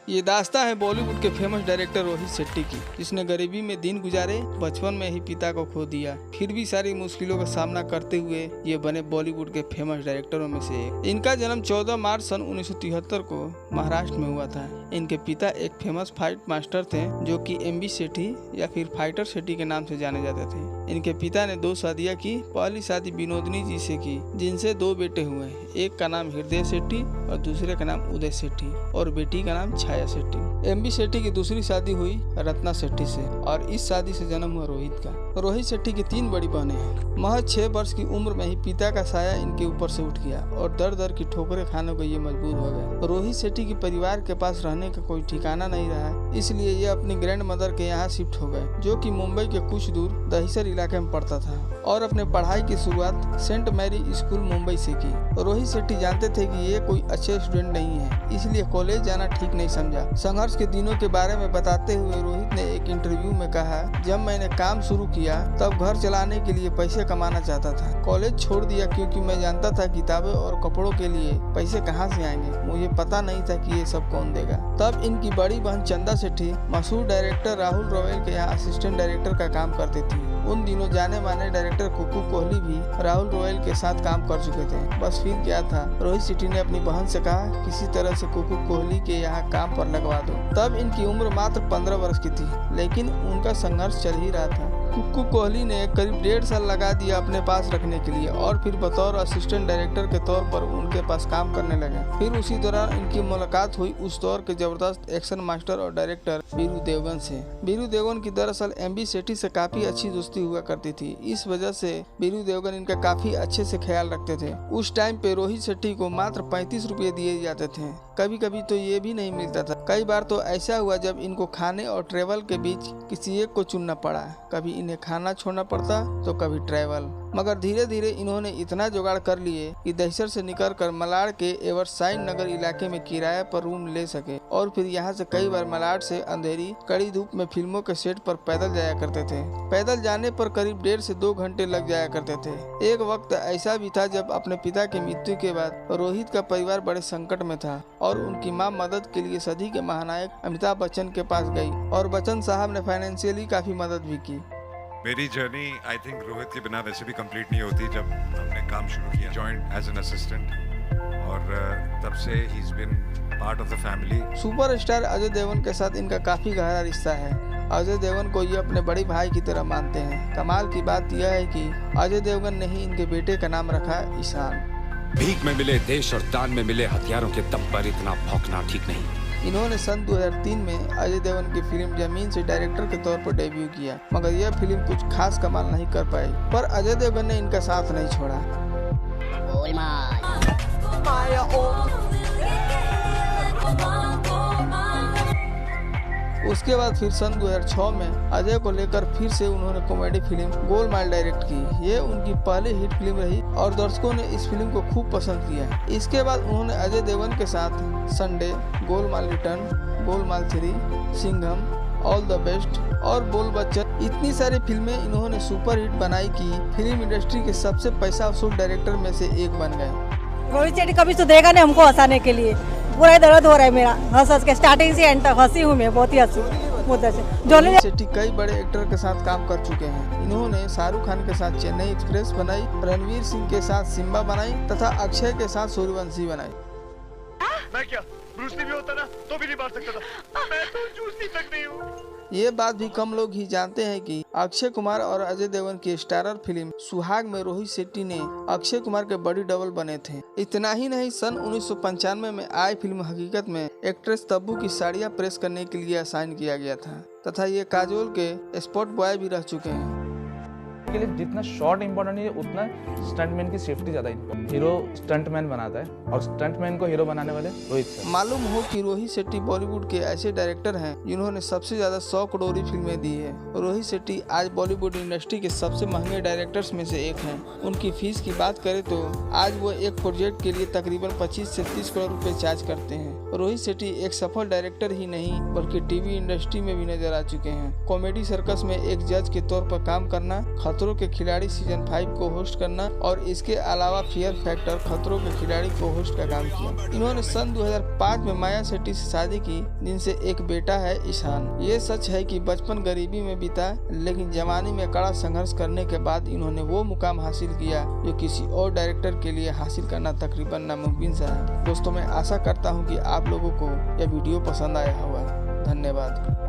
ये दास्तां है बॉलीवुड के फेमस डायरेक्टर रोहित शेट्टी की, जिसने गरीबी में दिन गुजारे, बचपन में ही पिता को खो दिया, फिर भी सारी मुश्किलों का सामना करते हुए ये बने बॉलीवुड के फेमस डायरेक्टरों में से एक। इनका जन्म 14 मार्च सन 1973 को महाराष्ट्र में हुआ था। इनके पिता एक फेमस फाइट मास्टर थे जो कि एमबी सेठी या फिर फाइटर शेट्टी के नाम से जाने जाते थे। इनके पिता ने 2 शादियां की। पहली शादी विनोदनी जी से की, जिनसे 2 बेटे हुए। एक का नाम हृदय शेट्टी और दूसरे का नाम उदय शेट्टी और बेटी का नाम छाया शेट्टी। एमबी शेट्टी की दूसरी शादी हुई रत्ना शेट्टी से और इस शादी से जन्म हुआ रोहित का। रोहित शेट्टी की 3 बड़ी बहनें हैं। महज 6 वर्ष की उम्र में ही पिता का साया इनके ऊपर से उठ गया और दर दर की ठोकरें खाने को ये मजबूर हो गए। रोहित शेट्टी की परिवार के पास रहने का कोई ठिकाना नहीं रहा, इसलिए ये अपनी ग्रैंड मदर के यहाँ शिफ्ट हो गए, जो कि मुंबई के कुछ दूर दहिसर इलाके में पड़ता था, और अपने पढ़ाई की शुरुआत सेंट मैरी स्कूल मुंबई से की। रोहित शेट्टी जानते थे कि ये कोई अच्छे स्टूडेंट नहीं है, इसलिए कॉलेज जाना ठीक नहीं समझा। संघर्ष के दिनों के बारे में बताते हुए रोहित ने एक इंटरव्यू में कहा, जब मैंने काम शुरू किया तब घर चलाने के लिए पैसे कमाना चाहता था। कॉलेज छोड़ दिया क्योंकि मैं जानता था किताबें और कपड़ों के लिए पैसे कहाँ से आएंगे। मुझे पता नहीं था कि ये सब कौन देगा। तब इनकी बड़ी बहन चंदा शेट्टी मशहूर डायरेक्टर राहुल रॉयल के यहाँ असिस्टेंट डायरेक्टर का काम करती थी। उन दिनों जाने माने डायरेक्टर कुकू कोहली भी राहुल रॉयल के साथ काम कर चुके थे। बस फिर क्या था, रोहित शेट्टी ने अपनी बहन से कहा किसी तरह से कुकू कोहली के यहाँ काम पर लगवा दो। तब इनकी उम्र मात्र 15 वर्ष की थी, लेकिन उनका संघर्ष चल ही रहा था। कुकू कोहली ने करीब 1.5 साल लगा दिया अपने पास रखने के लिए और फिर बतौर असिस्टेंट डायरेक्टर के तौर पर उनके पास काम करने लगे। फिर उसी दौरान इनकी मुलाकात हुई उस दौर के जबरदस्त एक्शन मास्टर और डायरेक्टर वीरू देवगन से। वीरू देवगन की दरअसल एमबी शेट्टी से काफी अच्छी दोस्ती हुआ करती थी। इस वजह से वीरू देवगन इनका काफी अच्छे से ख्याल रखते थे। उस टाइम पे रोहित शेट्टी को मात्र 35 रुपये दिए जाते थे। कभी कभी तो ये भी नहीं मिलता था। कई बार तो ऐसा हुआ जब इनको खाने और ट्रेवल के बीच किसी एक को चुनना पड़ा। कभी इन्हें खाना छोड़ना पड़ता तो कभी ट्रेवल। मगर धीरे धीरे इन्होंने इतना जुगाड़ कर लिए कि दहिसर से निकलकर मलाड के एवरसाइड नगर इलाके में किराए पर रूम ले सके और फिर यहाँ से कई बार मलाड से अंधेरी कड़ी धूप में फिल्मों के सेट पर पैदल जाया करते थे। पैदल जाने पर करीब 1.5 से 2 घंटे लग जाया करते थे। एक वक्त ऐसा भी था जब अपने पिता की मृत्यु के बाद रोहित का परिवार बड़े संकट में था और उनकी मां मदद के लिए सदी के महानायक अमिताभ बच्चन के पास गई और बच्चन साहब ने फाइनेंशियली काफी मदद भी की। मेरी जर्नी आई थिंक रोहित के बिना वैसे भी कंप्लीट नहीं होती। जब हमने काम शुरू किया जॉइंट एज एन असिस्टेंट और तब से ही is been part of the family. Superstar Ajay Devgan के साथ इनका काफी गहरा रिश्ता है। अजय देवगन को ये अपने बड़े भाई की तरह मानते हैं। कमाल की बात यह है कि अजय देवगन ने ही इनके बेटे का नाम रखा ईशान। भीख में मिले देश और दान में मिले हथियारों के दम पर इतना भौंकना ठीक नहीं। इन्होंने सन 2003 में अजय देवगन की फिल्म जमीन से डायरेक्टर के तौर पर डेब्यू किया, मगर यह फिल्म कुछ खास कमाल नहीं कर पाई। पर अजय देवगन ने इनका साथ नहीं छोड़ा। उसके बाद फिर सन 2006 में अजय को लेकर फिर से उन्होंने कॉमेडी फिल्म गोलमाल डायरेक्ट की। ये उनकी पहली हिट फिल्म रही और दर्शकों ने इस फिल्म को खूब पसंद किया। इसके बाद उन्होंने अजय देवगन के साथ Sunday, Golmaal return, Golmaal 3, Singham, all the best और बोल बच्चन, इतनी सारी फिल्में इन्होंने सुपर हिट बनाई कि फिल्म इंडस्ट्री के सबसे पैसा वसूल डायरेक्टर में से एक बन गए। रोहित शेट्टी कभी सुधरेगा नहीं हमको हंसाने के लिए। पूरा दर्द हो रहा है मेरा हंस हंस के, स्टार्टिंग से एंड तक हंसी हूँ मैं, बहुत ही हंसी बहुत अच्छे। रोहित शेट्टी कई बड़े एक्टर के साथ काम कर चुके हैं। इन्होंने शाहरुख खान के साथ चेन्नई एक्सप्रेस बनाई, रणवीर सिंह के साथ सिम्बा बनाई तथा अक्षय के साथ सूर्यवंशी बनाई। मैं क्या ब्रूस ली भी होता ना तो भी नहीं मार सकता था। मैं तो जूसी तक नहीं हूँ। ये बात भी कम लोग ही जानते हैं कि अक्षय कुमार और अजय देवगन की स्टारर फिल्म सुहाग में रोहित शेट्टी ने अक्षय कुमार के बड़ी डबल बने थे। इतना ही नहीं, सन 1995 में आई फिल्म हकीकत में एक्ट्रेस तब्बू की साड़ियाँ प्रेस करने के लिए असाइन किया गया था तथा ये काजोल के स्पॉट बॉय भी रह चुके हैं। के लिए जितना शॉट इम्पोर्टेंट है उतना स्टंटमैन की सेफ्टी ज्यादा इम्पोर्टेंट। हीरो स्टंटमैन बनाता है और स्टंटमैन को हीरो बनाने वाले रोहित सर। मालूम हो कि रोहित शेट्टी बॉलीवुड के ऐसे डायरेक्टर हैं जिन्होंने सबसे ज्यादा 100 करोड़ फिल्में दी है। रोहित शेट्टी आज बॉलीवुड इंडस्ट्री के सबसे महंगे डायरेक्टर्स में से एक हैं। उनकी फीस की बात करें तो आज वो एक प्रोजेक्ट के लिए तकरीबन 25 से 30 करोड़ रुपए चार्ज करते हैं। रोहित शेट्टी एक सफल डायरेक्टर ही नहीं बल्कि टीवी इंडस्ट्री में भी नजर आ चुके हैं। कॉमेडी सर्कस में एक जज के तौर पर काम करना खतरों के खिलाड़ी सीजन 5 को होस्ट करना और इसके अलावा फियर फैक्टर खतरों के खिलाड़ी को होस्ट का काम किया। इन्होंने सन 2005 में माया शेट्टी से शादी की, जिनसे एक बेटा है ईशान। ये सच है कि बचपन गरीबी में बीता, लेकिन जवानी में कड़ा संघर्ष करने के बाद इन्होंने वो मुकाम हासिल किया जो किसी और डायरेक्टर के लिए हासिल करना तकरीबन नामुमकिन सा है। दोस्तों, मैं आशा करता हूँ कि आप लोगों को यह वीडियो पसंद आया होगा। धन्यवाद।